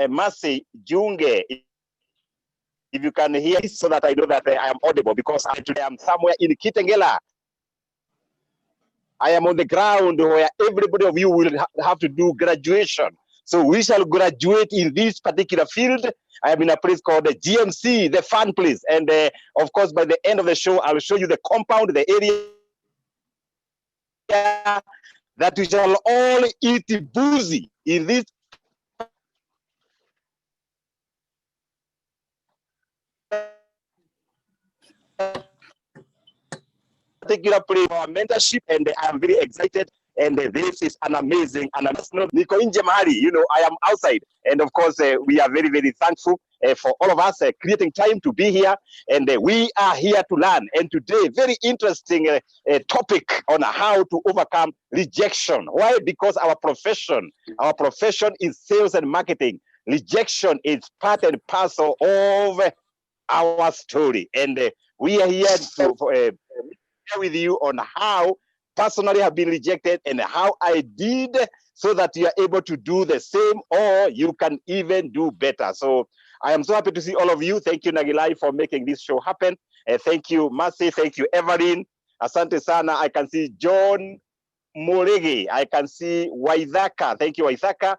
Mercy Junge, if you can hear so that I know that I am audible, because today I am somewhere in Kitengela. I am on the ground where everybody of you will have to do graduation. So we shall graduate in this particular field. I am in a place called the GMC, the fun place. And of course, by the end of the show, I will show you the compound, the area that we shall all eat boozy in this particular place for our mentorship, and I am very excited. And this is an amazing, and Niko Inje Mahali, you know, I am outside. And of course, we are very, very thankful for all of us creating time to be here. And we are here to learn. And today, very interesting topic on how to overcome rejection. Why? Because our profession is sales and marketing. Rejection is part and parcel of our story. And we are here to share with you on how personally have been rejected and how I did, so that you are able to do the same, or you can even do better. So I am so happy to see all of you. Thank you, Nagilai, for making this show happen. Thank you, Mercy. Thank you, Evelyn. Asante sana. I can see John Moregi. I can see Waithaka. Thank you, Waithaka.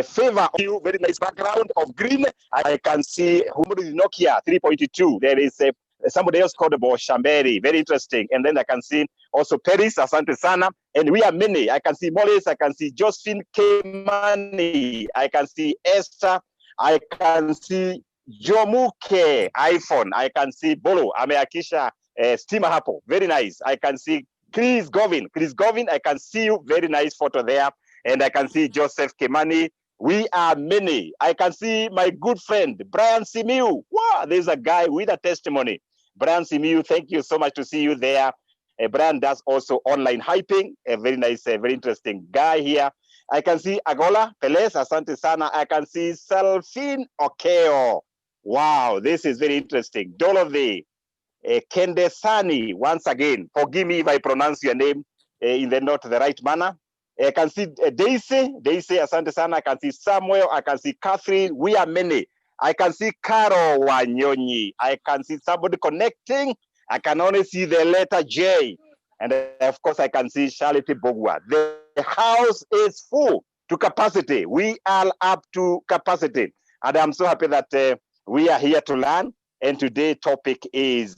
Favor you, very nice background of green. I can see Nokia 3.2. There is somebody else called Boshamberi, very interesting. And then I can see also Paris, Asante Sana, and we are many. I can see Mollis, I can see Josephine Kemani, I can see Esther, I can see Jomuke iPhone, I can see Bolo, Ameakisha Steamer Hapo, very nice. I can see Chris Govin, I can see you, very nice photo there. And I can see Joseph Kemani. We are many. I can see my good friend, Brian Simiu. Wow, there's a guy with a testimony. Brian Simiu, thank you so much to see you there. Brian does also online hyping. A very nice, very interesting guy here. I can see Agola Peles, Asante Sana. I can see Selfin Okeo. Wow, this is very interesting. Dolove, Kendesani, once again. Forgive me if I pronounce your name in not the right manner. I can see Daisy, Asante Sana. I can see Samuel. I can see Catherine. We are many. I can see Carol Wanyonyi. I can see somebody connecting. I can only see the letter J. And of course, I can see Charlotte Bogwa. The house is full to capacity. We are up to capacity. And I'm so happy that we are here to learn. And today's topic is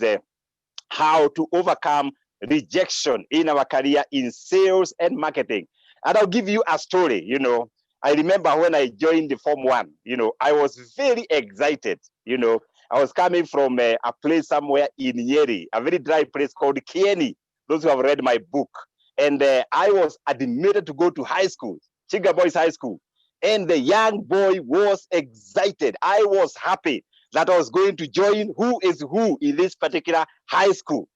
how to overcome rejection in our career in sales and marketing. And I'll give you a story. You know, I remember when I joined the Form 1, you know, I was very excited. You know, I was coming from a place somewhere in Nyeri, a very dry place called Kieni, those who have read my book. And I was admitted to go to high school, Chiga Boys High School. And the young boy was excited. I was happy that I was going to join who is who in this particular high school.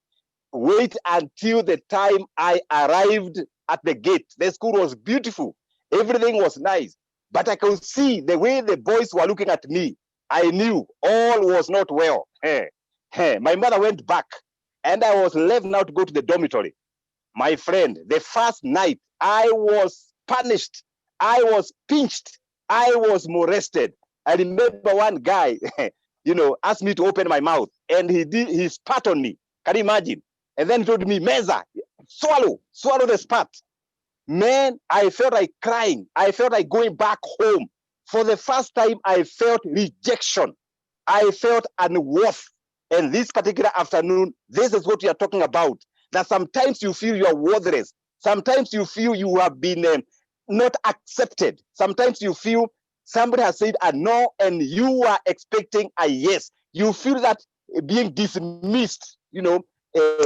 Wait until the time I arrived at the gate. The school was beautiful. Everything was nice. But I could see the way the boys were looking at me. I knew all was not well. My mother went back and I was left now to go to the dormitory. My friend, the first night, I was punished. I was pinched. I was molested. I remember one guy, you know, asked me to open my mouth and he spat on me. Can you imagine? And then he told me, Meza, swallow the spat. Man, I felt like crying. I felt like going back home. For the first time, I felt rejection. I felt unworth. And this particular afternoon, this is what we are talking about. That sometimes you feel you are worthless. Sometimes you feel you have been not accepted. Sometimes you feel somebody has said a no and you are expecting a yes. You feel that being dismissed, you know,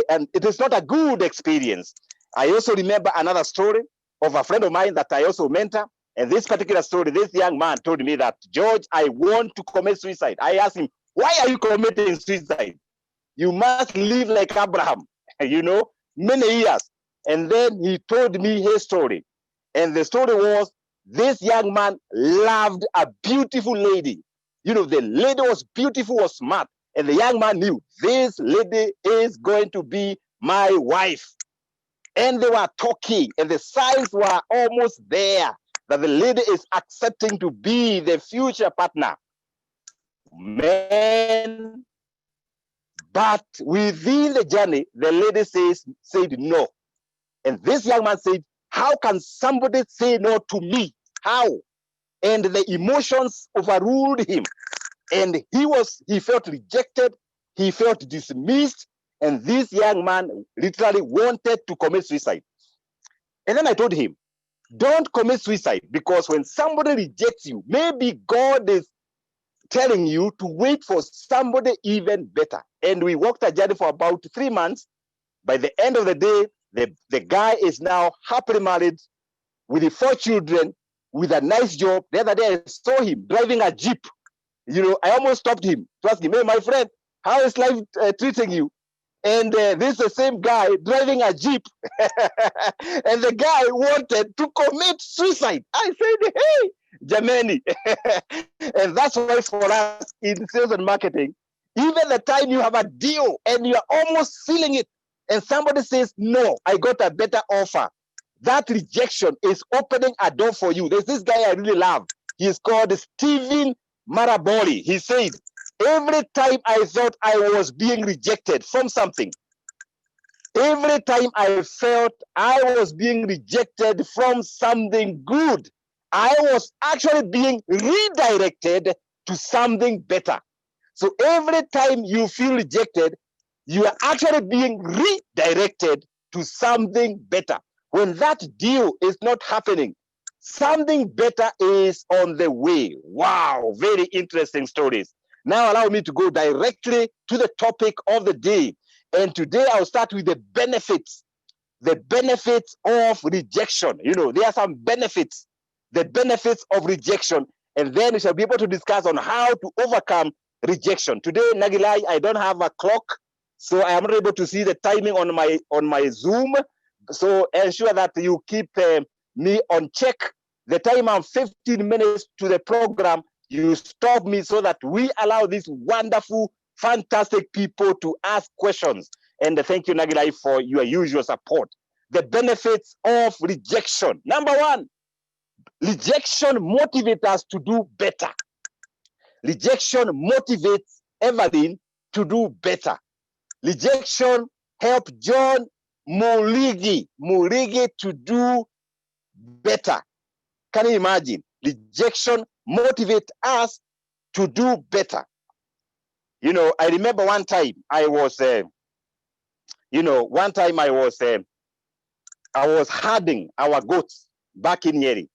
and it is not a good experience. I also remember another story of a friend of mine that I also mentor. And this particular story, this young man told me that, George, I want to commit suicide. I asked him, why are you committing suicide? You must live like Abraham, you know, many years. And then he told me his story. And the story was, this young man loved a beautiful lady. You know, the lady was beautiful, was smart. And the young man knew, this lady is going to be my wife. And they were talking, and the signs were almost there that the lady is accepting to be the future partner. Man, but within the journey, the lady said no. And this young man said, how can somebody say no to me? How? And the emotions overruled him. And he felt rejected. He felt dismissed. And this young man literally wanted to commit suicide. And then I told him, don't commit suicide, because when somebody rejects you, maybe God is telling you to wait for somebody even better. And we walked a journey for about 3 months. By the end of the day, the guy is now happily married with 4 children, with a nice job. The other day I saw him driving a Jeep. You know, I almost stopped him to ask him, hey, my friend, how is life treating you? And this is the same guy driving a Jeep. And the guy wanted to commit suicide. I said, hey, Jamani. And that's why for us in sales and marketing, even the time you have a deal and you're almost sealing it, and somebody says, no, I got a better offer, that rejection is opening a door for you. There's this guy I really love. He's called Stephen Maraboli. He said, every time I thought I was being rejected from something, every time I felt I was being rejected from something good, I was actually being redirected to something better. So every time you feel rejected, you are actually being redirected to something better. When that deal is not happening, something better is on the way. Wow, very interesting stories. Now allow me to go directly to the topic of the day. And today I'll start with the benefits of rejection. You know, there are some benefits, the benefits of rejection, and then we shall be able to discuss on how to overcome rejection. Today, Nagilai, I don't have a clock, so I am not able to see the timing on my Zoom. So ensure that you keep me on check. The time I'm 15 minutes to the program, you stop me so that we allow these wonderful, fantastic people to ask questions. And thank you, Nagilai, for your usual support. The benefits of rejection. Number one, rejection motivates us to do better. Rejection motivates Evelyn to do better. Rejection helped John Murigi to do better. Can you imagine? Rejection motivates us to do better. You know, I remember one time I was, I was herding our goats back in Yeri.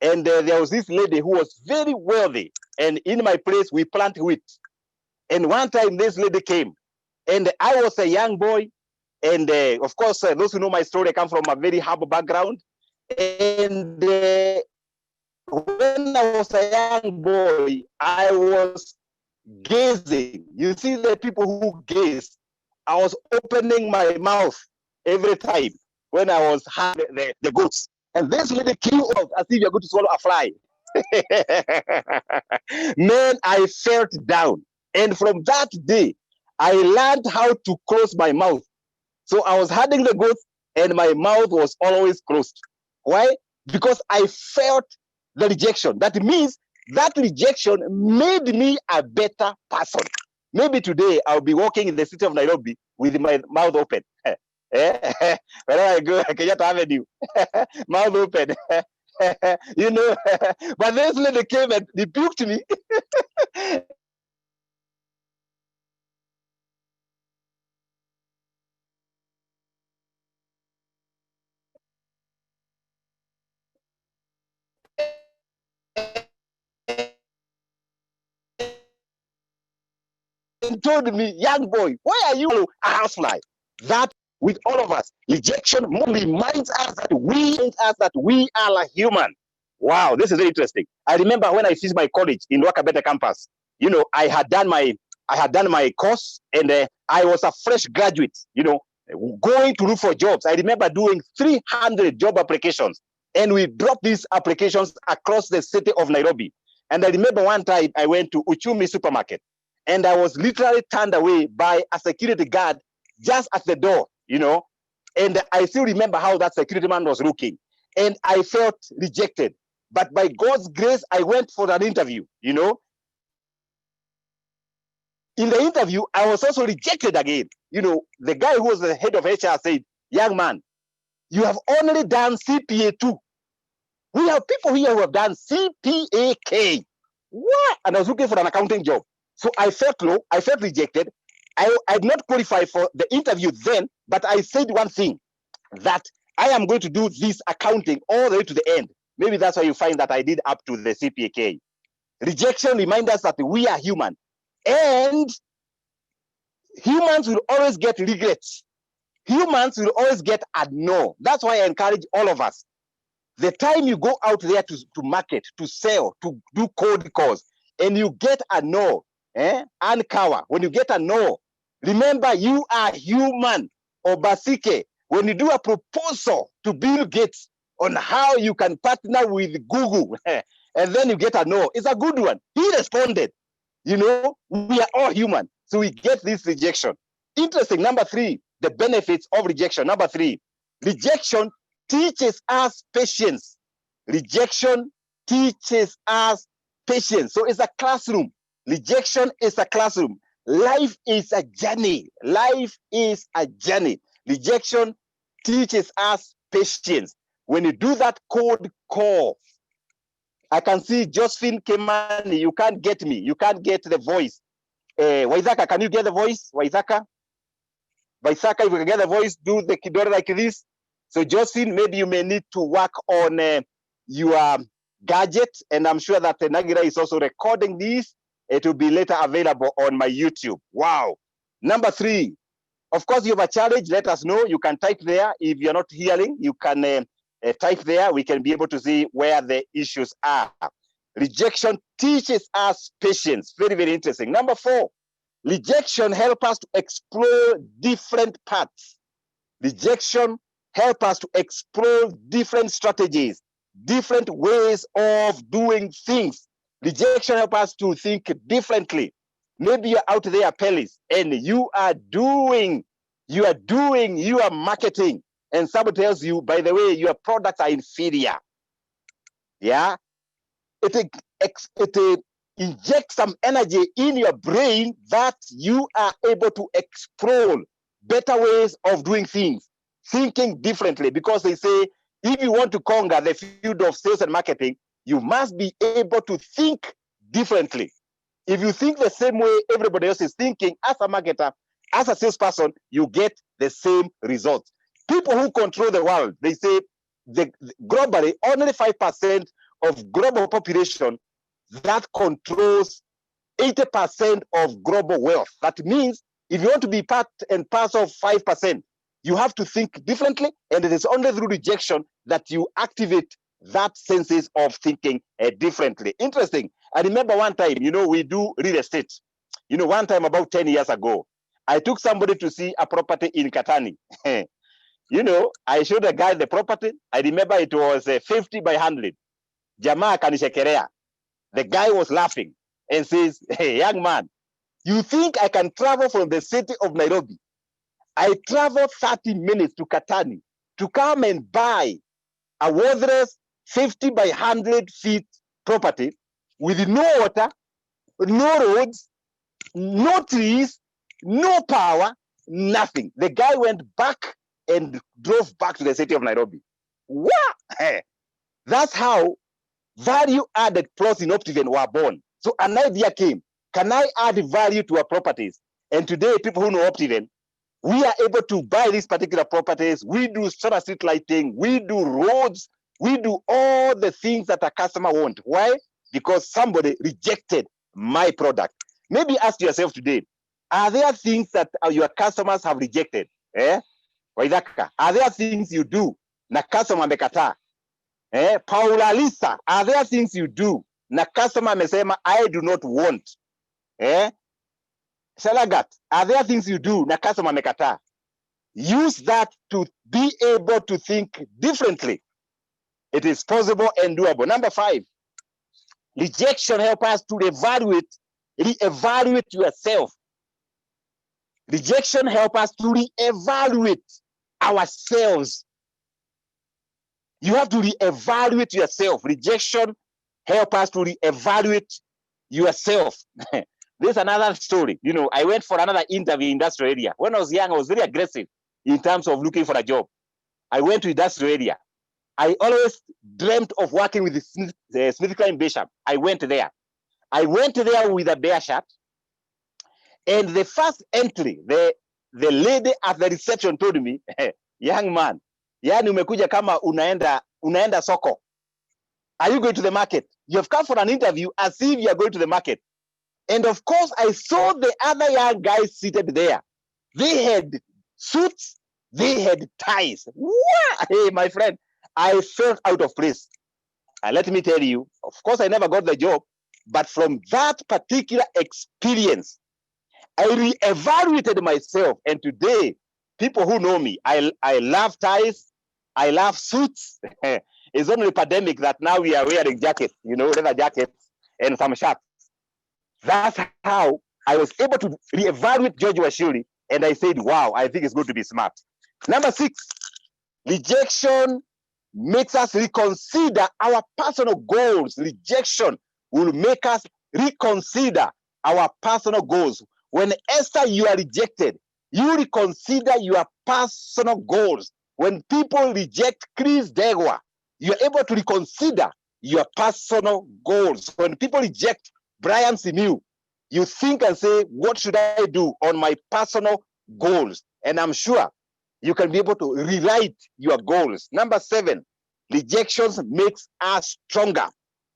And there was this lady who was very wealthy. And in my place, we plant wheat. And one time this lady came. And I was a young boy. And of course, those who know my story, I come from a very humble background. And when I was a young boy, I was gazing. You see the people who gaze. I was opening my mouth every time when I was herding the goats. And this lady came out as if you're going to swallow a fly. Man, I felt down. And from that day, I learned how to close my mouth. So I was herding the goats and my mouth was always closed. Why? Because I felt the rejection. That means that rejection made me a better person. Maybe today I'll be walking in the city of Nairobi with my mouth open. Wherever I go, Kenyatta Avenue, mouth open. You know, but this lady came and rebuked me. And told me, young boy, why are you a housefly? That with all of us, rejection reminds us that we are a human. Wow, this is very interesting. I remember when I finished my college in Wakabeta campus. You know, I had done my course, and I was a fresh graduate. You know, going to look for jobs. I remember doing 300 job applications. And we dropped these applications across the city of Nairobi. And I remember one time I went to Uchumi supermarket, and I was literally turned away by a security guard just at the door, and I still remember how that security man was looking, and I felt rejected. But by God's grace, I went for an interview, In the interview, I was also rejected again. The guy who was the head of HR said, "Young man, you have only done CPA 2. We have people here who have done CPA-K. What?" And I was looking for an accounting job. So I felt low. I felt rejected. I did not qualify for the interview then, but I said one thing, that I am going to do this accounting all the way to the end. Maybe that's why you find that I did up to the CPA-K. Rejection reminds us that we are human. And humans will always get regrets. Humans will always get a no. That's why I encourage all of us. The time you go out there to market, to sell, to do cold calls, and you get a no, Ankawa, when you get a no, remember you are human. Or Basike, when you do a proposal to Bill Gates on how you can partner with Google, and then you get a no, it's a good one. He responded. We are all human, so we get this rejection. Interesting. Number 3, the benefits of rejection. Number 3, rejection teaches us patience. Rejection teaches us patience. So it's a classroom. Rejection is a classroom. Life is a journey. Life is a journey. Rejection teaches us patience. When you do that cold call, I can see Josephine Kemani. You can't get me. You can't get the voice. Waithaka, can you get the voice? Waithaka, if you can get the voice, do the kidore like this. So Josephine, maybe you may need to work on your gadget, and I'm sure that Nagira is also recording this. It will be later available on my YouTube. Wow. Number 3, of course, you have a challenge. Let us know. You can type there. If you're not hearing, you can type there. We can be able to see where the issues are. Rejection teaches us patience. Very, very interesting. Number 4, rejection helps us to explore different paths. Rejection helps us to explore different strategies, different ways of doing things. Rejection helps us to think differently. Maybe you're out there, Pelis, and you are marketing, and somebody tells you, by the way, your products are inferior. Yeah, it injects some energy in your brain that you are able to explore better ways of doing things, thinking differently, because they say if you want to conquer the field of sales and marketing, you must be able to think differently. If you think the same way everybody else is thinking, as a marketer, as a salesperson, you get the same results. People who control the world, they say globally, only 5% of global population that controls 80% of global wealth. That means if you want to be part and parcel of 5%, you have to think differently, and it is only through rejection that you activate that senses of thinking differently. Interesting. I remember one time, we do real estate. One time about 10 years ago, I took somebody to see a property in Katani. I showed the guy the property. I remember it was 50 by 100. Jamaa kanishekerea. The guy was laughing and says, "Hey, young man, you think I can travel from the city of Nairobi? I traveled 30 minutes to Katani to come and buy a worthless 50 by 100 feet property with no water, no roads, no trees, no power, nothing." The guy went back and drove back to the city of Nairobi. What? That's how value-added plots in Optiven were born. So an idea came. Can I add value to our properties? And today, people who know Optiven, we are able to buy these particular properties. We do solar street lighting. We do roads. We do all the things that a customer wants. Why? Because somebody rejected my product. Maybe ask yourself today, are there things that your customers have rejected? Waithaka, are there things you do na customer amekataa? Paula Lisa, are there things you do na customer amesema I do not want? Salagat, are there things you do na customer amekataa? Use that to be able to think differently. It is possible and doable. Number 5, rejection helps us to reevaluate yourself. Rejection helps us to reevaluate ourselves. You have to reevaluate yourself. Rejection helps us to reevaluate yourself. There's another story. You know, I went for another interview in industrial area. When I was young, I was very aggressive in terms of looking for a job. I went to industrial area. I always dreamt of working with the Smith Klein Bishop. I went there. I went there with a bear shirt. And the first entry, the lady at the reception told me, hey, young man, yani umekuja kama unaenda soko. Are you going to the market? You have come for an interview as if you are going to the market. And of course, I saw the other young guys seated there. They had suits, they had ties. Wow! Hey, my friend, I felt out of place. And let me tell you, of course, I never got the job, but from that particular experience, I reevaluated myself. And today, people who know me, I love ties, I love suits. It's only a pandemic that now we are wearing jackets, you know, leather jackets and some shirts. That's how I was able to reevaluate George Washuri, and I said, wow, I think it's going to be smart. Number 6, rejection makes us reconsider our personal goals. Rejection will make us reconsider our personal goals. When Esther, you are rejected, you reconsider your personal goals. When people reject Chris Degwa, you are able to reconsider your personal goals. When people reject Brian Simiu, you think and say, what should I do on my personal goals? And I'm sure you can be able to rewrite your goals. Number 7, rejections makes us stronger.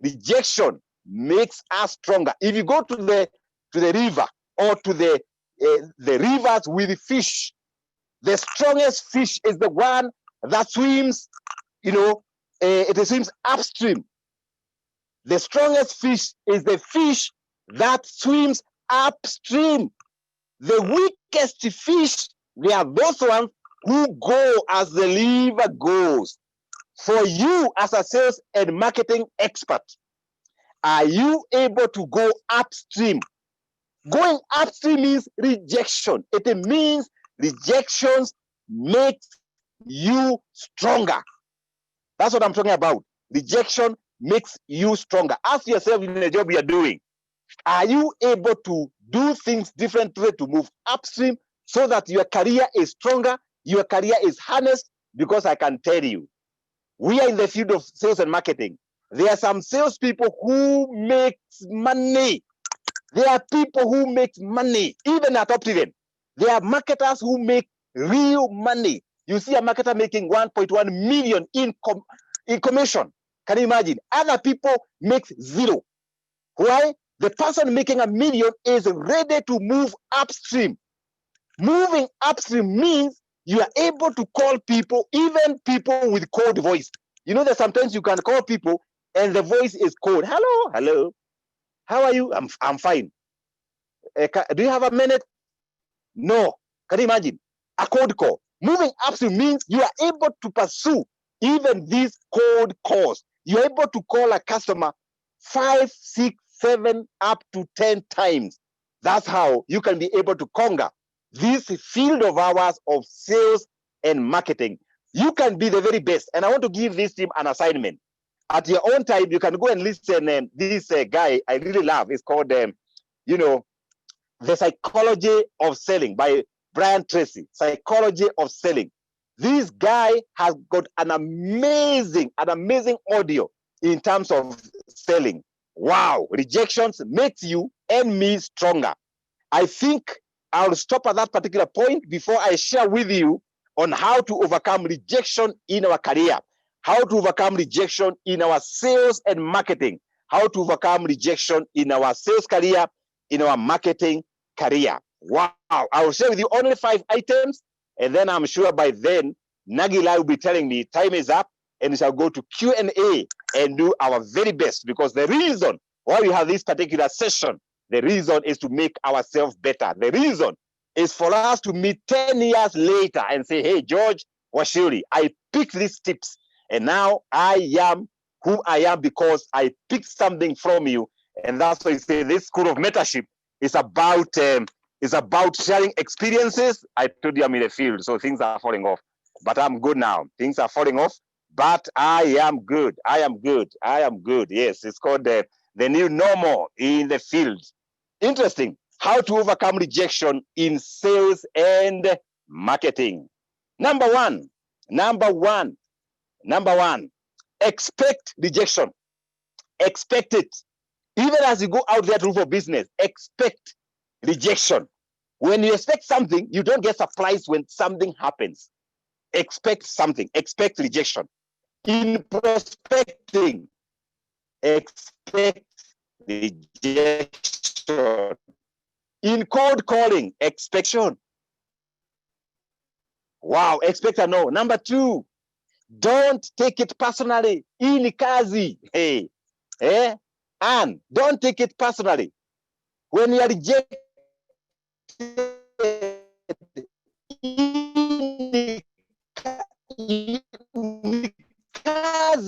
Rejection makes us stronger. If you go to the river or to the rivers with fish, the strongest fish is the one that swims, you know, it swims upstream. The strongest fish is the fish that swims upstream. The weakest fish, they are those ones who go as the river goes. For you as a sales and marketing expert, are you able to go upstream? Going upstream means rejection. It means rejections make you stronger. That's what I'm talking about. Rejection makes you stronger. Ask yourself in the job you're doing, are you able to do things differently to move upstream so that your career is stronger, your career is harnessed? Because I can tell you, we are in the field of sales and marketing. There are some salespeople who make money. There are people who make money, even at Optiven. There are marketers who make real money. You see a marketer making 1.1 million in commission. Can you imagine? Other people make 0. Why? The person making $1 million is ready to move upstream. Moving upstream means you are able to call people, even people with cold voice. You know that sometimes you can call people and the voice is cold. Hello, hello. How are you? I'm fine. Do you have a minute? No. Can you imagine? A cold call. Moving upstream means you are able to pursue even these cold calls. You're able to call a customer 5, 6, 7, up to 10 times. That's how you can be able to conquer this field of ours of sales and marketing. You can be the very best. And I want to give this team an assignment. At your own time, you can go and listen. This guy I really love. It's called, you know, The Psychology of Selling by Brian Tracy. Psychology of Selling. This guy has got an amazing audio in terms of selling. Wow, rejections makes you and me stronger. I think I'll stop at that particular point before I share with you on how to overcome rejection in our career, how to overcome rejection in our sales and marketing, how to overcome rejection in our sales career, in our marketing career. Wow, I will share with you only 5 items, and then I'm sure by then, Nagila will be telling me time is up, and we shall go to Q&A and do our very best, because the reason why we have this particular session, the reason is to make ourselves better. The reason is for us to meet 10 years later and say, hey, George Washuri, I picked these tips And now I am who I am because I picked something from you. And that's why I say this school of mentorship is about sharing experiences. I told you I'm in the field, so things are falling off. But I'm good now. Things are falling off, but I am good. I am good. I am good. Yes, it's called the new normal in the field. Interesting. How to overcome rejection in sales and marketing. Number one, expect rejection. Expect it. Even as you go out there to look for business, expect rejection. When you expect something, you don't get surprised when something happens. Expect something. Expect rejection. In prospecting, expect rejection. In cold calling, expectation. Wow, expect a no. Number two, don't take it personally. In kazi, hey, and don't take it personally. When you are rejected,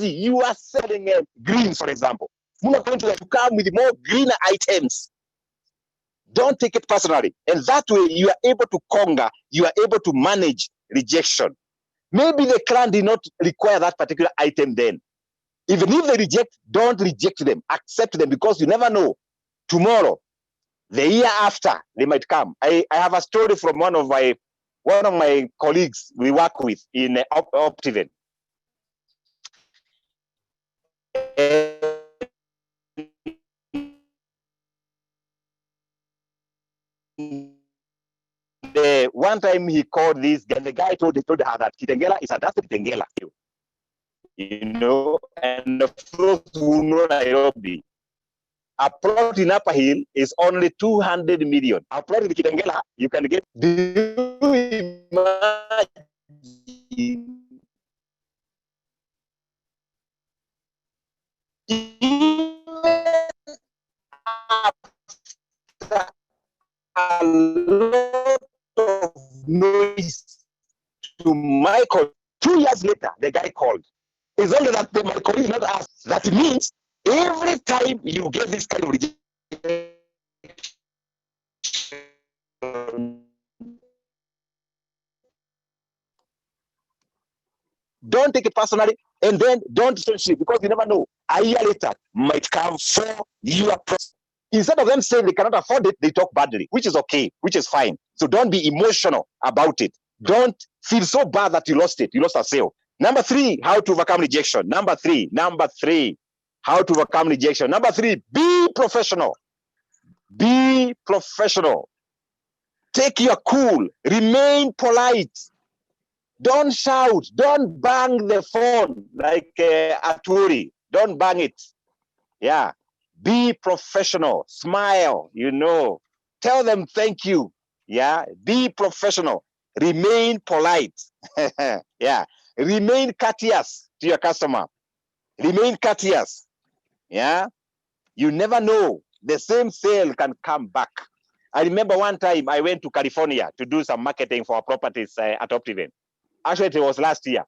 you are selling greens, for example. You are going to come with more greener items. Don't take it personally. And that way you are able to conquer, you are able to manage rejection. Maybe the client did not require that particular item then. Even if they reject, don't reject them. Accept them, because you never know. Tomorrow, the year after, they might come. I have a story from one of my colleagues we work with in Optiven. One time he called this, and the guy told her that Kitengela is a dusty Kitengela. And the those who know Nairobi, a plot in Upper Hill is only 200 million. A plot in Kitengela, you can get. Do you imagine? A lot of noise to Michael. 2 years later, the guy called. It's only that my colleague not asked. That means every time you get this kind of rejection, don't take it personally, and then don't associate, because you never know. A year later might come for your process. Instead of them saying they cannot afford it, they talk badly, which is okay, which is fine. So don't be emotional about it. Don't feel so bad that you lost it. You lost a sale. Number three, how to overcome rejection. Number three, how to overcome rejection. Number three, be professional. Be professional. Take your cool. Remain polite. Don't shout. Don't bang the phone like Aturi. Don't bang it. Yeah. Be professional. Smile. Tell them thank you. Yeah. Be professional. Remain polite. Yeah. Remain courteous to your customer. Remain courteous. Yeah. You never know. The same sale can come back. I remember one time I went to California to do some marketing for our properties at Optiven. Actually, it was last year.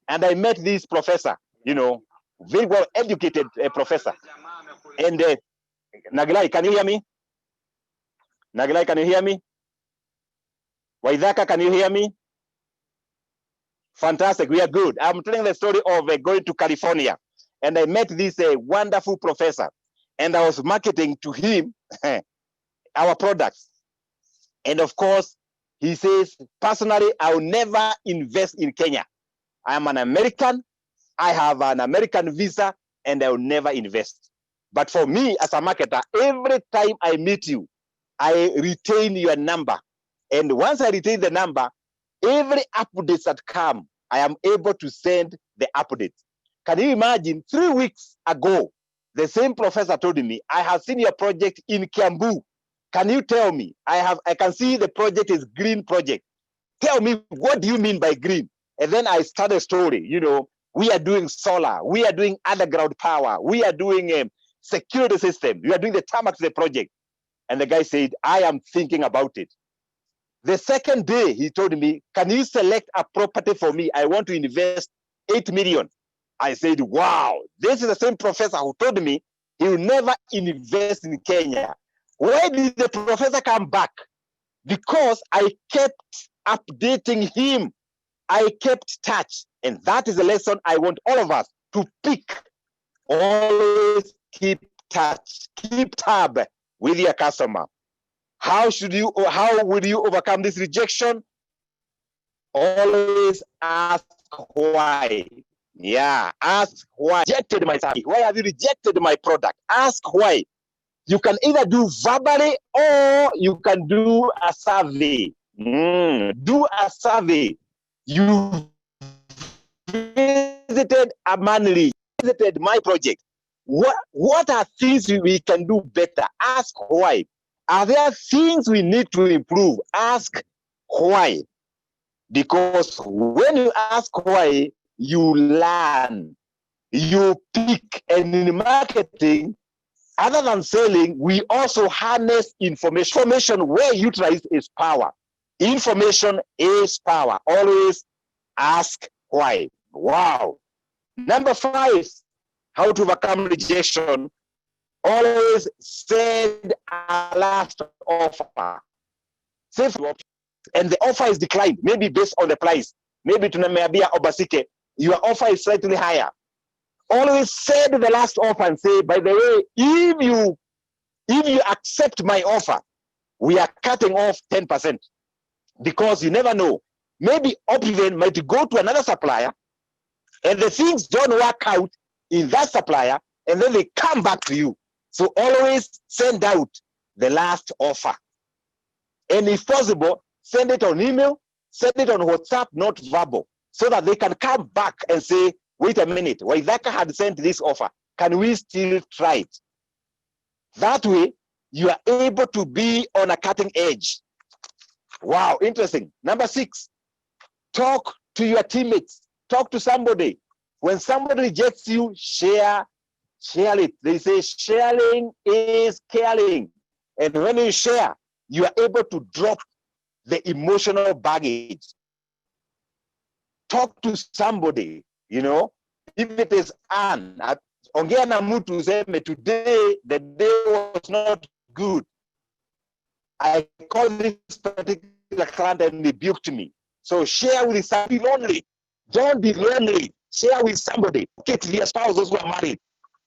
And I met this professor, very well educated professor. And Naglai, can you hear me? Naglai, can you hear me? Waidaka, can you hear me? Fantastic. We are good. I'm telling the story of going to California. And I met this wonderful professor. And I was marketing to him our products. And of course, he says, personally, I will never invest in Kenya. I am an American. I have an American visa, and I will never invest. But for me, as a marketer, every time I meet you, I retain your number. And once I retain the number, every updates that come, I am able to send the updates. Can you imagine? 3 weeks ago, the same professor told me, I have seen your project in Kiambu. Can you tell me? I can see the project is green project. Tell me, what do you mean by green? And then I start a story. We are doing solar. We are doing underground power. We are doing security system. We are doing the tarmac to the project. And the guy said, I am thinking about it. The second day, he told me, can you select a property for me? I want to invest 8 million. I said, wow, this is the same professor who told me he will never invest in Kenya. Why did the professor come back? Because I kept updating him. I kept touch. And that is a lesson I want all of us to pick. Always keep touch, keep tab with your customer. How will you overcome this rejection? Always ask why. Yeah, ask why. Rejected my service. Why have you rejected my product? Ask why. You can either do verbally or you can do a survey. Do a survey. You visited a manly, visited my project. What are things we can do better? Ask why. Are there things we need to improve? Ask why. Because when you ask why, you learn, you pick. And in marketing, other than selling, we also harness information. Information where utilized is power. Information is power. Always ask why. Wow. Number 5, how to overcome rejection. Always send a last offer. And the offer is declined, maybe based on the price. Maybe tunameambia Obasike, your offer is slightly higher. Always send the last offer and say, by the way, if you accept my offer, we are cutting off 10%. Because you never know. Maybe Optiven might go to another supplier and the things don't work out in that supplier, and then they come back to you. So always send out the last offer. And if possible, send it on email, send it on WhatsApp, not verbal, so that they can come back and say, wait a minute, Waithaka had sent this offer. Can we still try it? That way, you are able to be on a cutting edge. Wow, interesting. Number 6, talk to your teammates. Talk to somebody. When somebody rejects you, share it. They say sharing is caring. And when you share, you are able to drop the emotional baggage. Talk to somebody, if it is Anne, ongea na mtu useme, today the day was not good. I called this particular client and they rebuked me. So share with somebody. Be lonely. Don't be lonely. Share with somebody. Get to your spouse, those who are married.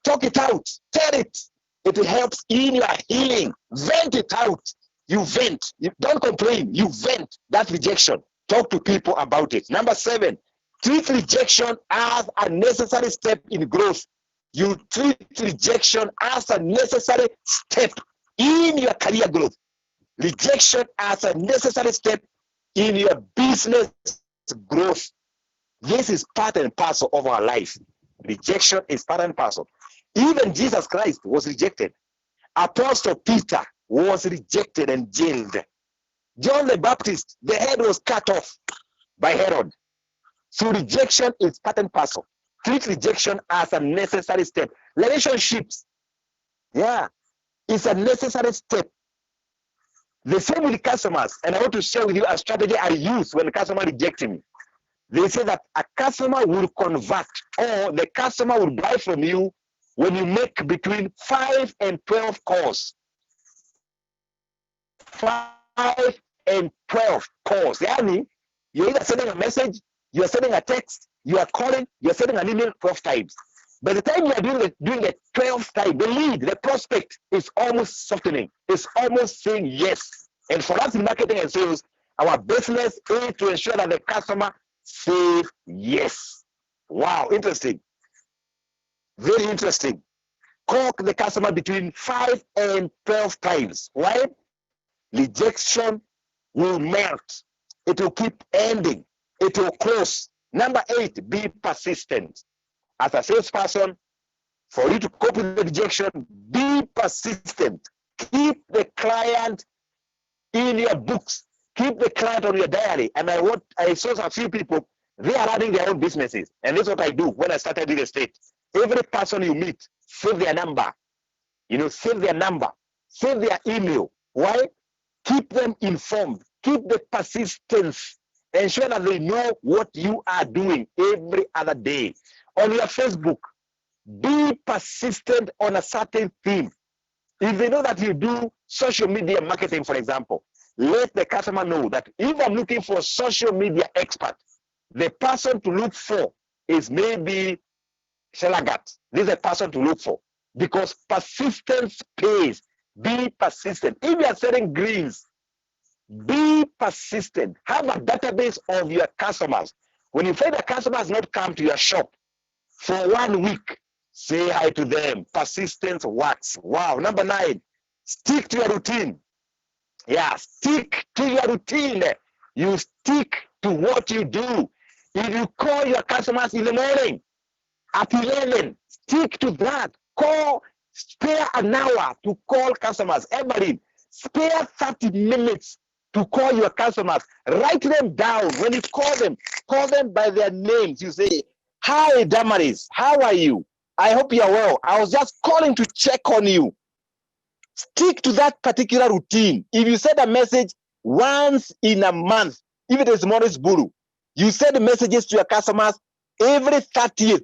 Talk it out. Tell it. It helps in your healing. Vent it out. You vent. You don't complain. You vent that rejection. Talk to people about it. Number 7, treat rejection as a necessary step in growth. You treat rejection as a necessary step in your career growth. Rejection as a necessary step in your business growth. This is part and parcel of our life. Rejection is part and parcel. Even Jesus Christ was rejected. Apostle Peter was rejected and jailed. John the Baptist, the head was cut off by Herod. So rejection is part and parcel. Treat rejection as a necessary step. Relationships, it's a necessary step. The same with customers. And I want to share with you a strategy I use when the customer rejects me. They say that a customer will convert, or the customer will buy from you when you make between 5 and 12 calls. 5 and 12 calls. Yani, you're either sending a message, you're sending a text, you are calling, you're sending an email 12 times. By the time you are doing the 12th time, the lead, the prospect is almost softening. It's almost saying yes. And for us in marketing and sales, our business is to ensure that the customer says yes. Wow, interesting. Very interesting. Call the customer between 5 and 12 times. Why? Rejection will melt. It will keep ending. It will close. Number 8, be persistent. As a salesperson, for you to cope with the rejection, be persistent. Keep the client in your books. Keep the client on your diary. And I saw a few people, they are running their own businesses. And this is what I do when I started real estate. Every person you meet, save their number. Save their number. Save their email. Why? Keep them informed. Keep the persistence. Ensure that they know what you are doing every other day. On your Facebook, be persistent on a certain theme. If they know that you do social media marketing, for example, let the customer know that if I'm looking for a social media expert, the person to look for is maybe Shelagat. This is a person to look for because persistence pays. Be persistent. If you are selling greens, be persistent. Have a database of your customers. When you find a customer has not come to your shop for 1 week, say hi to them. Persistence works. Wow. Number 9, stick to your routine. Yeah, stick to your routine. You stick to what you do. If you call your customers in the morning at 11, stick to that. Spare an hour to call customers. Everybody, spare 30 minutes to call your customers. Write them down. When you call them by their names. You say, hi, Damaris, how are you? I hope you're well. I was just calling to check on you. Stick to that particular routine. If you send a message once in a month, if it is Morris Buru, you send messages to your customers every 30th.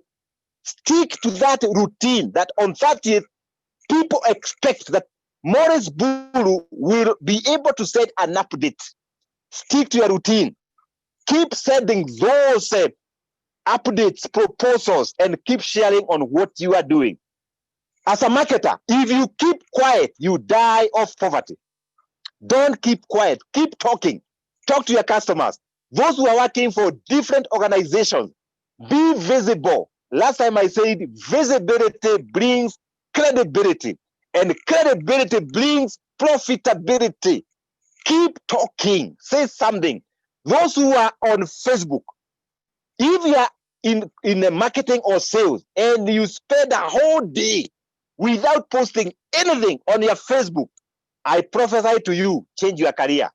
Stick to that routine that on 30th, people expect that Morris Buru will be able to send an update. Stick to your routine. Keep sending those updates, proposals, and keep sharing on what you are doing. As a marketer, if you keep quiet, you die of poverty. Don't keep quiet. Keep talking. Talk to your customers. Those who are working for different organizations, be visible. Last time I said visibility brings credibility, and credibility brings profitability. Keep talking. Say something. Those who are on Facebook, if you are in a marketing or sales and you spend a whole day without posting anything on your Facebook, I prophesy to you, change your career.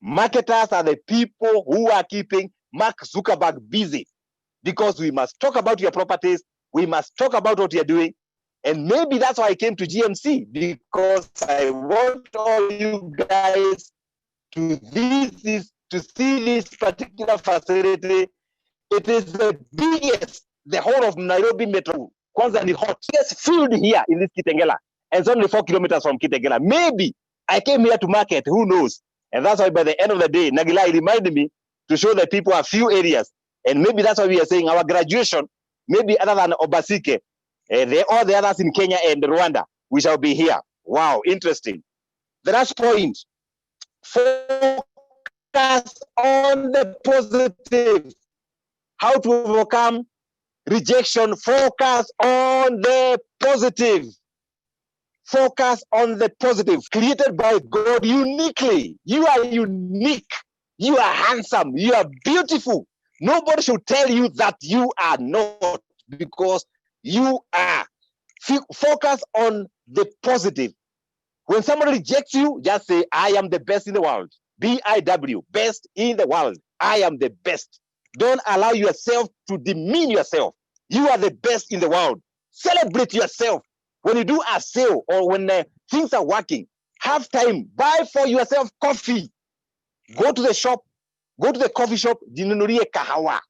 Marketers are the people who are keeping Mark Zuckerberg busy because we must talk about your properties. We must talk about what you're doing. And maybe that's why I came to GMC, because I want all you guys to see this particular facility. It is the biggest, the whole of Nairobi Metro. Kwanza ni hot. It's filled here in this Kitengela. And it's only 4 kilometers from Kitengela. Maybe I came here to market, who knows? And that's why by the end of the day, Nagila reminded me to show the people a few areas. And maybe that's why we are saying our graduation, maybe other than Obasike, all the others in Kenya and Rwanda, we shall be here. Wow, interesting. The last point, focus on the positive. How to overcome rejection. Focus on the positive. Focus on the positive. Created by God uniquely. You are unique. You are handsome. You are beautiful. Nobody should tell you that you are not, because you are. Focus on the positive. When somebody rejects you, just say, I am the best in the world. BIW, best in the world. I am the best. Don't allow yourself to demean yourself. You are the best in the world. Celebrate yourself. When you do a sale or when things are working, have time. Buy for yourself coffee. Go to the shop. Go to the coffee shop. Jinunurie kahawa.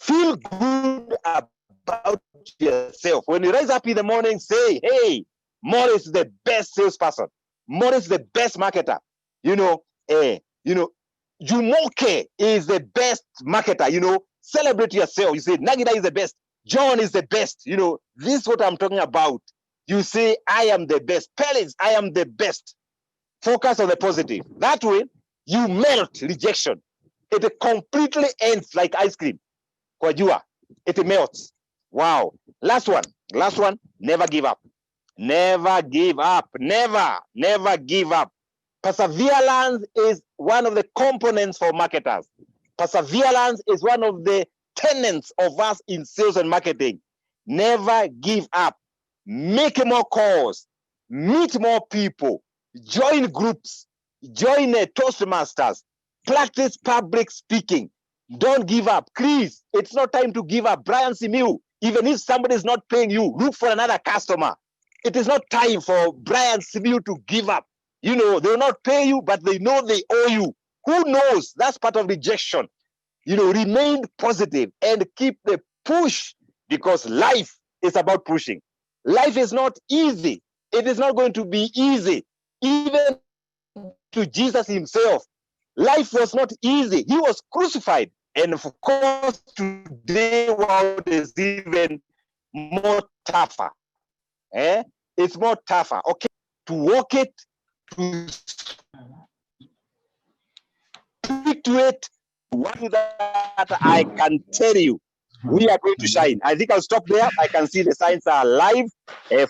Feel good about yourself. When you rise up in the morning, say, hey, Morris is the best salesperson. Morris is the best marketer. Jumoke is the best marketer. Celebrate yourself. You say, Nagida is the best. John is the best. This is what I'm talking about. You say, I am the best. Pelis, I am the best. Focus on the positive. That way, you melt rejection. It completely ends like ice cream. Kwa jua, it melts. Wow. Last one, never give up. Never give up. Never give up. Perseverance is one of the components for marketers. Perseverance is one of the tenets of us in sales and marketing. Never give up. Make more calls. Meet more people. Join groups. Join Toastmasters. Practice public speaking. Don't give up. Please, it's not time to give up. Brian Simiu, even if somebody is not paying you, look for another customer. It is not time for Brian Simiu to give up. They will not pay you, but they know they owe you. Who knows? That's part of rejection. remain positive and keep the push, because life is about pushing. Life is not easy. It is not going to be easy. Even to Jesus himself, life was not easy. He was crucified. And of course, today, world is even more tougher. It's more tougher. Okay, to walk it, to speak to it. One that I can tell you, we are going to shine. I think I'll stop there. I can see the signs are live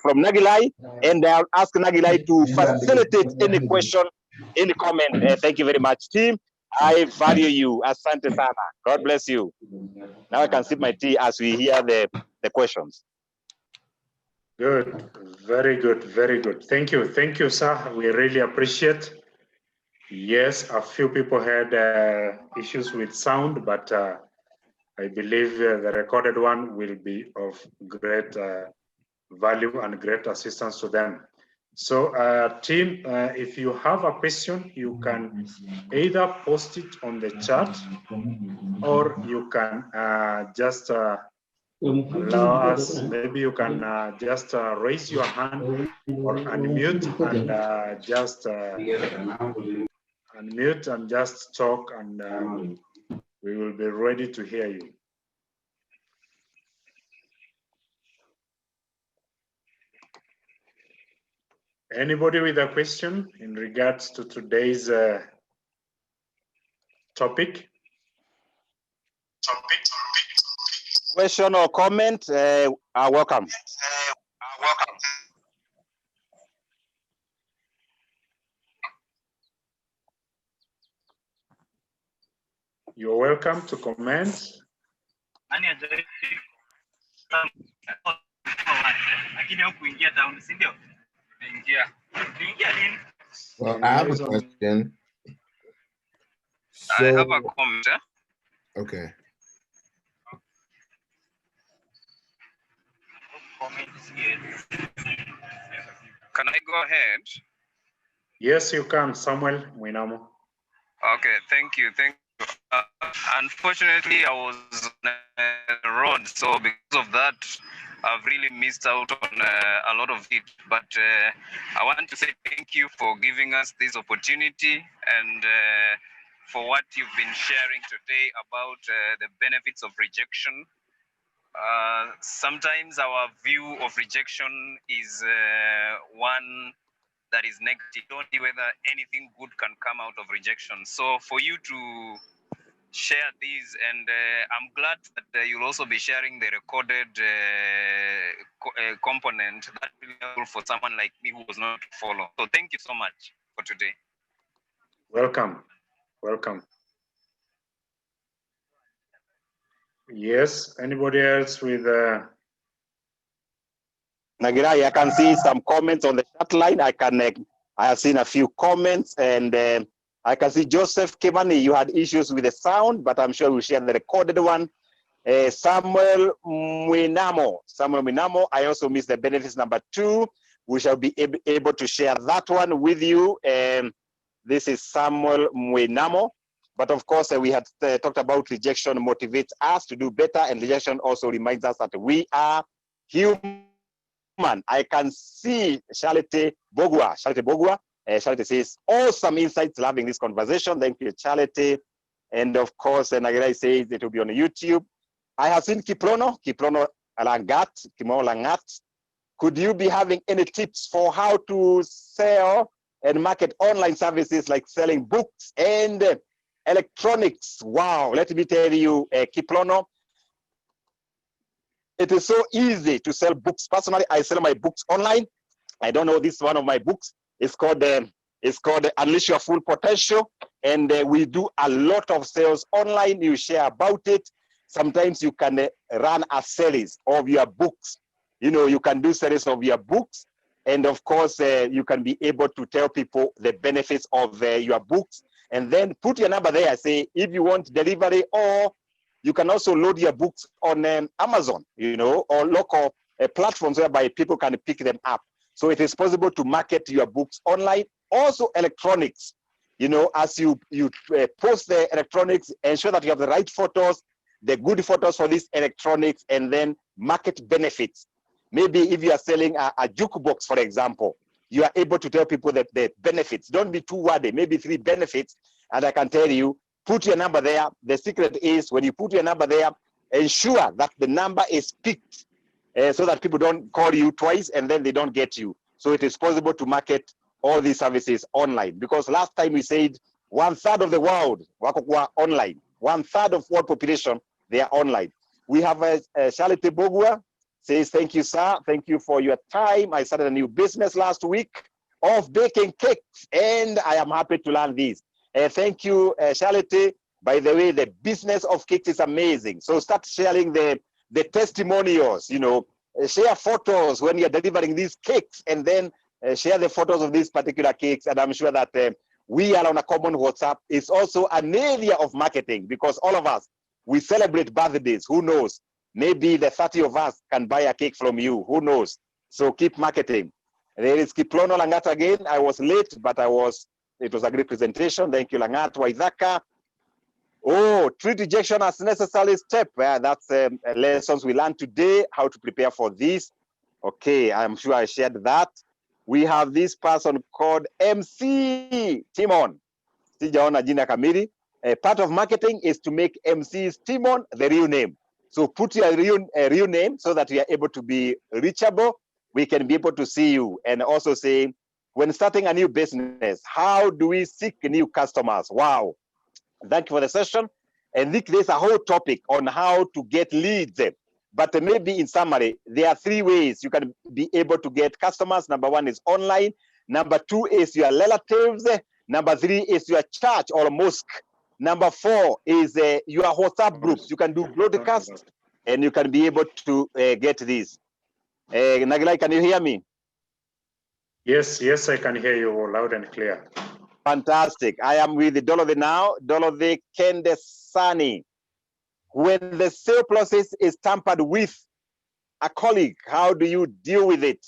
from Nagilai, and I'll ask Nagilai to facilitate any question, any comment. Thank you very much, team. I value you. Asante sana. God bless you. Now I can sip my tea as we hear the questions. Good. Very good. Very good. Thank you, sir. We really appreciate. Yes, a few people had issues with sound, but I believe the recorded one will be of great value and great assistance to them. So team, if you have a question, you can either post it on the chat, or you can just allow us, maybe you can just raise your hand or unmute and just unmute and just talk, and we will be ready to hear you. Anybody with a question in regards to today's topic? Question or comment are welcome. You're welcome to comment. Well, I have a question. I have a comment. Okay. Can I go ahead? Yes, you can, Samuel Winamo. Okay, thank you. Unfortunately, I was on the road, so because of that, I've really missed out on a lot of it. But I want to say thank you for giving us this opportunity and for what you've been sharing today about the benefits of rejection. Sometimes our view of rejection is one that is negative. Don't know whether anything good can come out of rejection. So for you to share these, and I'm glad that you'll also be sharing the recorded component. That will be helpful for someone like me who was not to follow. So thank you so much for today. Welcome. Welcome. Yes, anybody else with Nagirai, I can see some comments on the chat line. I have seen a few comments, and I can see Joseph Kimani, you had issues with the sound, but I'm sure we'll share the recorded one. Samuel Mwinamo, I also missed the benefits number 2. We shall be able to share that one with you. This is Samuel Mwinamo. But of course, we had talked about rejection motivates us to do better, and rejection also reminds us that we are human. I can see Charlotte Bogua. Charlotte says, awesome insights, loving this conversation. Thank you, Charlotte. And of course, Nagirai says it will be on YouTube. I have seen Kiprono Langat. Could you be having any tips for how to sell and market online services like selling books and electronics? Wow, let me tell you, Kiprono, it is so easy to sell books. Personally, I sell my books online. I don't know, this is one of my books. It's called Unleash Your Full Potential. And we do a lot of sales online. You share about it. Sometimes you can run a series of your books. You can do series of your books. And of course, you can be able to tell people the benefits of your books. And then put your number there. Say, if you want delivery, or you can also load your books on Amazon, or local platforms whereby people can pick them up. So it is possible to market your books online. Also electronics. You know, as you post the electronics, ensure that you have the right photos, the good photos for this electronics, and then market benefits. Maybe if you are selling a jukebox, for example, you are able to tell people that the benefits. Don't be too wordy, maybe 3 benefits, and I can tell you, put your number there. The secret is when you put your number there, ensure that the number is picked so that people don't call you twice and then they don't get you. So it is possible to market all these services online, because last time we said 1/3 of the world wako online. 1/3 of world population, they are online. We have Charlotte Bogua says, thank you, sir. Thank you for your time. I started a new business last week of baking cakes, and I am happy to learn this. Thank you, Charlotte. By the way, the business of cakes is amazing. So start sharing the testimonials, you know, share photos when you're delivering these cakes, and then share the photos of these particular cakes. And I'm sure that we are on a common WhatsApp. It's also an area of marketing, because all of us, we celebrate birthdays. Who knows? Maybe the 30 of us can buy a cake from you. Who knows? So keep marketing. There is Kiplono Langat again. I was late, but it was a great presentation. Thank you, Langat Waithaka. Oh, treat rejection as necessary step. That's lessons we learned today, how to prepare for this. Okay, I'm sure I shared that. We have this person called MC Timon. Sijaona jina kamili. Part of marketing is to make MC's Timon the real name. So put your real name so that we are able to be reachable. We can be able to see you, and also say, when starting a new business, how do we seek new customers? Wow. Thank you for the session. And there's a whole topic on how to get leads. But maybe in summary, there are 3 ways you can be able to get customers. Number 1 is online. Number 2 is your relatives. Number 3 is your church or mosque. Number 4 is your WhatsApp groups. You can do broadcasts, and you can be able to get these. Nagilai, can you hear me? Yes, I can hear you loud and clear. Fantastic. I am with Dolove now. Dolove Kendesani. When the sale process is tampered with a colleague, how do you deal with it?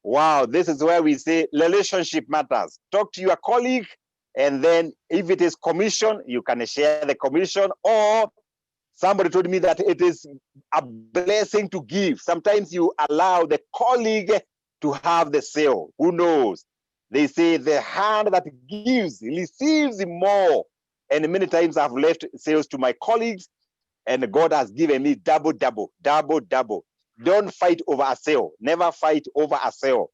Wow, this is where we say relationship matters. Talk to your colleague, and then if it is commission, you can share the commission. Or somebody told me that it is a blessing to give. Sometimes you allow the colleague to have the sale. Who knows? They say the hand that gives receives more. And many times I've left sales to my colleagues, and God has given me double. Don't fight over a sale. Never fight over a sale.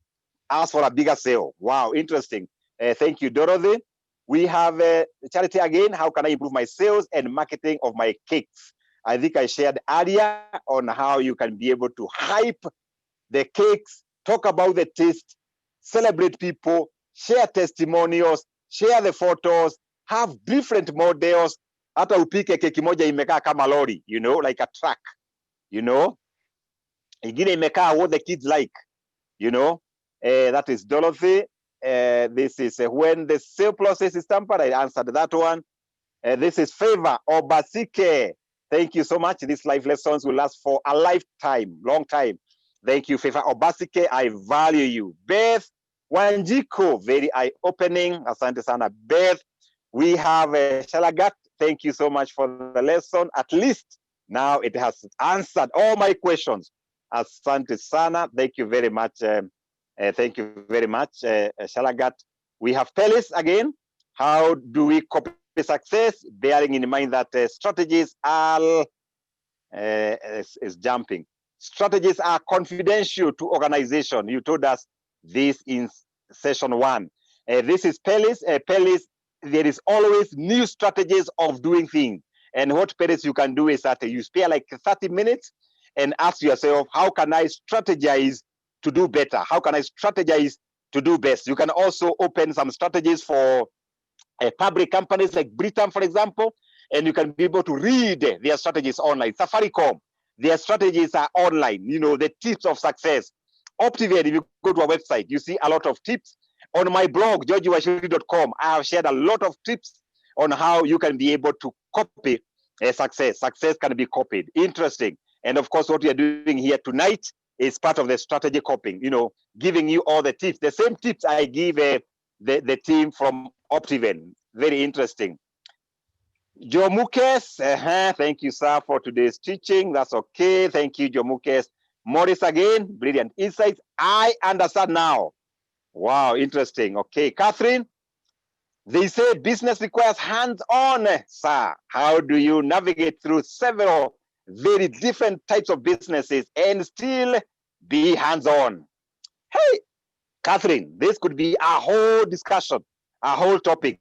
Ask for a bigger sale. Wow, interesting. Thank you, Dorothy. We have Charity again. How can I improve my sales and marketing of my cakes? I think I shared earlier on how you can be able to hype the cakes, talk about the taste, celebrate people, share testimonials, share the photos, have different models. Hata upike keki moja imekaa kama lori, you know, like a truck, you know. Ingine imekaa what the kids like, you know. That is Dorothy. This is when the sale process is tampered. I answered that one. This is Favor Obasike. Thank you so much. These life lessons will last for a lifetime, long time. Thank you, Favor Obasike. I value you. Beth Wanjiko, very eye-opening. Asante sana, Beth. We have Shalagat. Thank you so much for the lesson. At least now it has answered all my questions. Asante sana. Thank you very much. Thank you very much, Shalagat. We have Pelis again. How do we copy success? Bearing in mind that strategies are is jumping. Strategies are confidential to organization. You told us this in session 1. This is Pelis. Pelis, there is always new strategies of doing things. And what Pelis you can do is that you spare like 30 minutes and ask yourself, how can I strategize to do better? How can I strategize to do best? You can also open some strategies for public companies like Britain, for example, and you can be able to read their strategies online. Safaricom, their strategies are online. You know, the tips of success. Optiven, if you go to our website, you see a lot of tips. On my blog, georgiewashiri.com, I have shared a lot of tips on how you can be able to copy success. Success can be copied. Interesting. And of course, what we are doing here tonight is part of the strategy copying, you know, giving you all the tips. The same tips I give the team from Optiven. Very interesting. Joe Mukes, thank you, sir, for today's teaching. That's okay. Thank you, Joe Mukes. Morris again, brilliant insights. I understand now. Wow, interesting. Okay, Catherine, they say business requires hands-on, sir. How do you navigate through several very different types of businesses and still be hands-on? Hey, Catherine, this could be a whole discussion, a whole topic.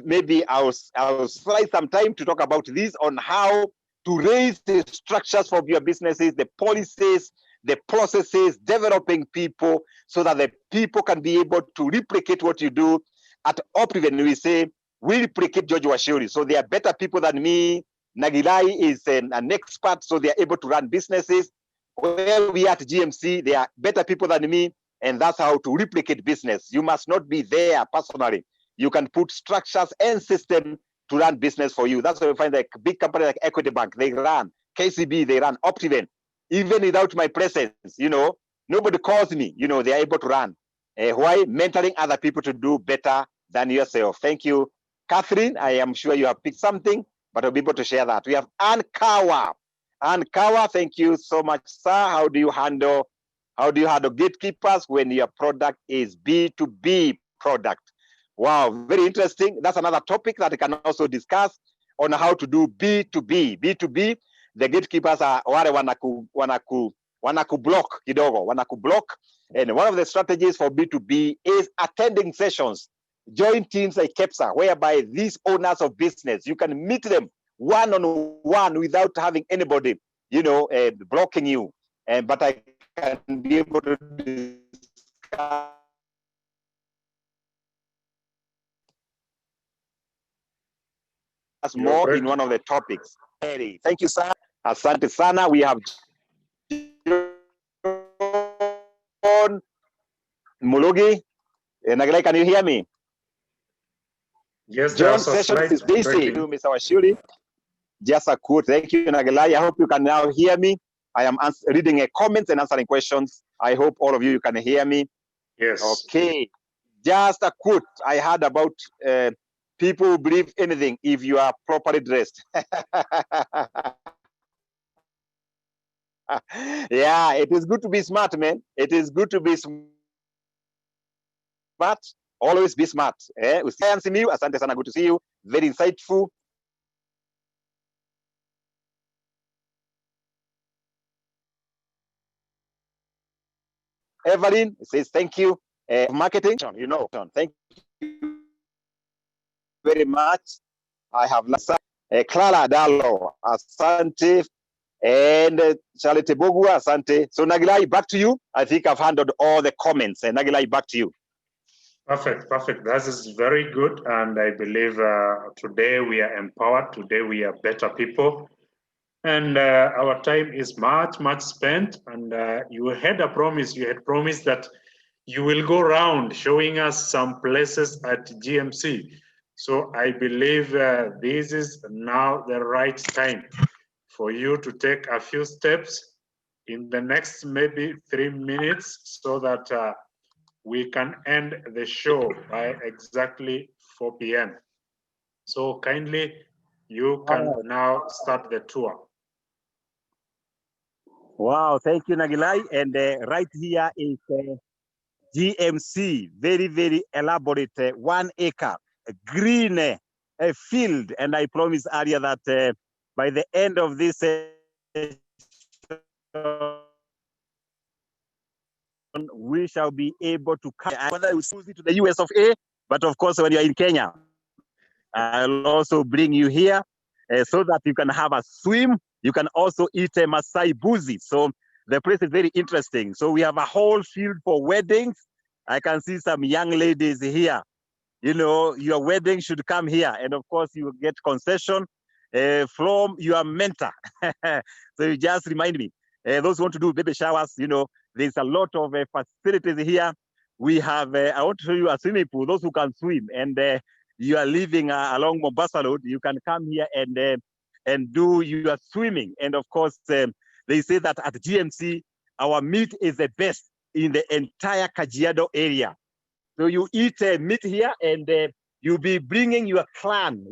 Maybe I'll slide some time to talk about this on how to raise the structures for your businesses, the policies, the processes, developing people so that the people can be able to replicate what you do. At Optiven, we say, we replicate George Washuri. So they are better people than me. Nagilai is an expert, so they are able to run businesses. Where we are at GMC, they are better people than me, and that's how to replicate business. You must not be there personally. You can put structures and systems to run business for you. That's why you find like big companies like Equity Bank, they run. KCB, they run. Optiven, even without my presence, nobody calls me, they are able to run. Why? Mentoring other people to do better than yourself. Thank you, Catherine. I am sure you have picked something, but I'll be able to share that. We have Ann Kawa. Ann Kawa, thank you so much, sir. How do you handle gatekeepers when your product is B2B product? Wow, very interesting. That's another topic that I can also discuss on how to do B2B. B2B, the gatekeepers are wale wanaku block kidogo, wanaku block. And one of the strategies for B2B is attending sessions, join teams like KEPSA, whereby these owners of business, you can meet them one-on-one without having anybody, blocking you. But I can be able to discuss more in one of the topics. Thank you, sir. Asante sana. We have John Mulugi. Nagalai, can you hear me? Yes, John's session is busy. Mr. Washuri. Just a quote. Thank you, Nagalai. I hope you can now hear me. I am reading comments and answering questions. I hope all of you can hear me. Yes. Okay. Just a quote I heard about people who believe anything if you are properly dressed. Yeah, it is good to be smart, man. It is good to be smart. Always be smart. Asante sana, good to see you. Very insightful. Evelyn says thank you. Marketing, thank you very much. I have Clara Dalo, Asante, and Charlotte Bogua, Asante. So Nagilai, back to you. I think I've handled all the comments. Nagilai, back to you. Perfect. That is very good. And I believe today we are empowered. Today we are better people. And our time is much spent. And you had promised that you will go around showing us some places at GMC. So I believe this is now the right time for you to take a few steps in the next maybe 3 minutes so that we can end the show by exactly 4 p.m. So kindly, you can now start the tour. Wow, thank you, Nagilai. And right here is GMC, very elaborate 1 acre, green field. And I promised earlier that by the end of this we shall be able to come, whether we choose it to the US of A, but of course, when you're in Kenya, I'll also bring you here so that you can have a swim. You can also eat a Masai buzi. So the place is very interesting. So we have a whole field for weddings. I can see some young ladies here. Your wedding should come here. And of course, you get concession from your mentor. So you just remind me. Those who want to do baby showers, there's a lot of facilities here. We have, I want to show you a swimming pool, those who can swim. And you are living along Mombasa Road, you can come here and do your swimming. And of course, they say that at GMC, our meat is the best in the entire Kajiado area. So you eat meat here and You'll be bringing your clan,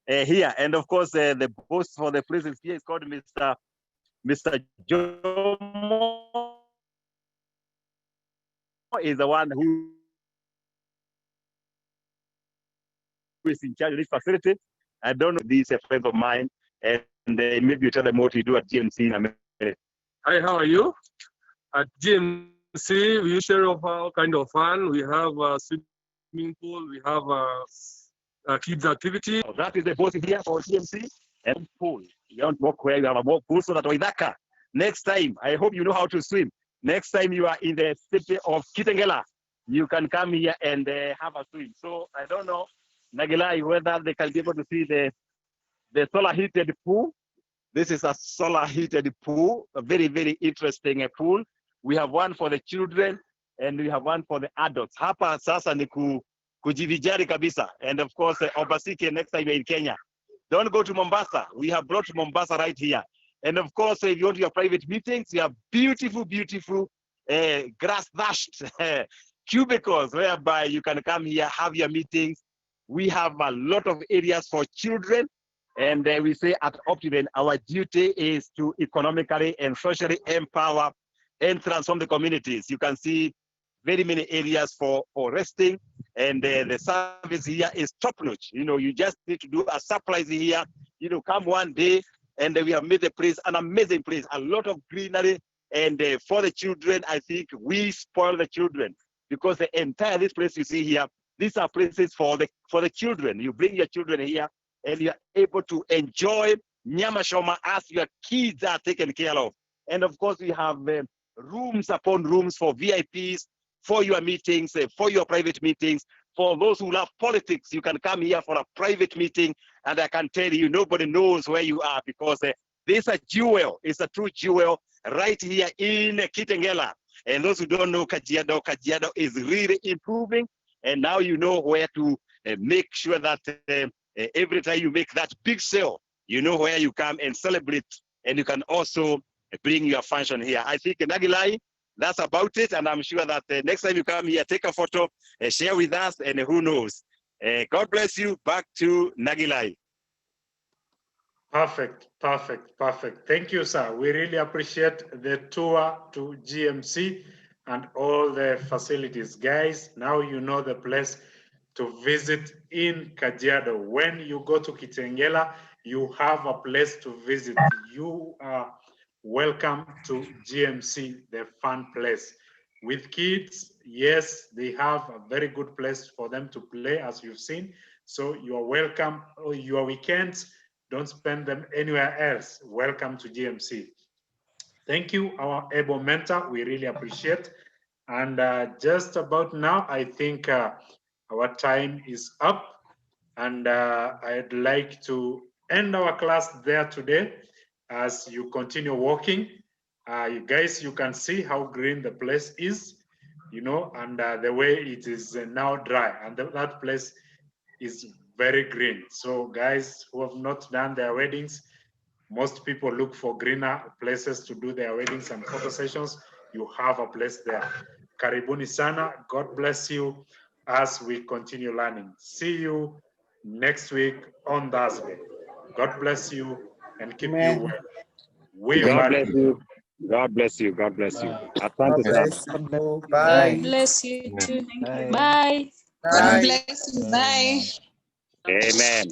here. And of course, the boss for the place here is called Mr. Jomo, is the one who is in charge of this facility. I don't know these friends of mine, and maybe you tell them what you do at GMC in a minute. Hi, how are you? At GMC, we share of all kind of fun. We have a swimming pool. We have a kids activity. So that is the boss here for GMC and pool. You don't walk where you have a more pool, so that Waithaka, next time, I hope you know how to swim. Next time you are in the city of Kitengela, you can come here and have a swim. So I don't know, Nagilai, whether they can be able to see the solar heated pool. This is a solar heated pool, a very, very interesting pool. We have one for the children and we have one for the adults. Hapa sasa ni kujivijari kabisa. And of course, Obasike next time you're in Kenya. Don't go to Mombasa. We have brought Mombasa right here. And of course, if you want your private meetings, you have beautiful, beautiful grass-thatched cubicles whereby you can come here, have your meetings. We have a lot of areas for children. And we say at Optiven, our duty is to economically and socially empower and transform the communities. You can see very many areas for resting, and the service here is top-notch. You just need to do a surprise here. Come one day, and we have made the place an amazing place. A lot of greenery, and for the children, I think we spoil the children because the entire this place you see here, these are places for the children. You bring your children here, and you're able to enjoy Nyama Shoma as your kids are taken care of. And of course, we have rooms upon rooms for VIPs, for your meetings, for your private meetings. For those who love politics, you can come here for a private meeting, and I can tell you, nobody knows where you are because this is a jewel, it's a true jewel right here in Kitengela. And those who don't know Kajiado is really improving, and now you know where to make sure that every time you make that big sale, you know where you come and celebrate, and you can also bring your function here. I think Nagilai, that's about it, and I'm sure that next time you come here, take a photo, share with us, and who knows. God bless you. Back to Nagilai. Perfect, perfect, perfect. Thank you, sir. We really appreciate the tour to GMC and all the facilities. Guys, now you know the place to visit in Kajiado. When you go to Kitengela, you have a place to visit. You are welcome to GMC, the fun place. With kids, yes, they have a very good place for them to play, as you've seen. So you are welcome. Your weekends, don't spend them anywhere else. Welcome to GMC. Thank you, our able mentor. We really appreciate. And just about now, I think our time is up. And I'd like to end our class there today. As you continue walking, you guys, you can see how green the place is, and the way it is now dry. And that place is very green. So guys who have not done their weddings, most people look for greener places to do their weddings and photo sessions. You have a place there. Karibuni sana. God bless you as we continue learning. See you next week on Thursday. God bless you and keep you well. God bless you. God bless you. God bless you. Asante sana. Bye. God bless you too. Thank you. Bye. Bye. God bless you. Bye. Amen.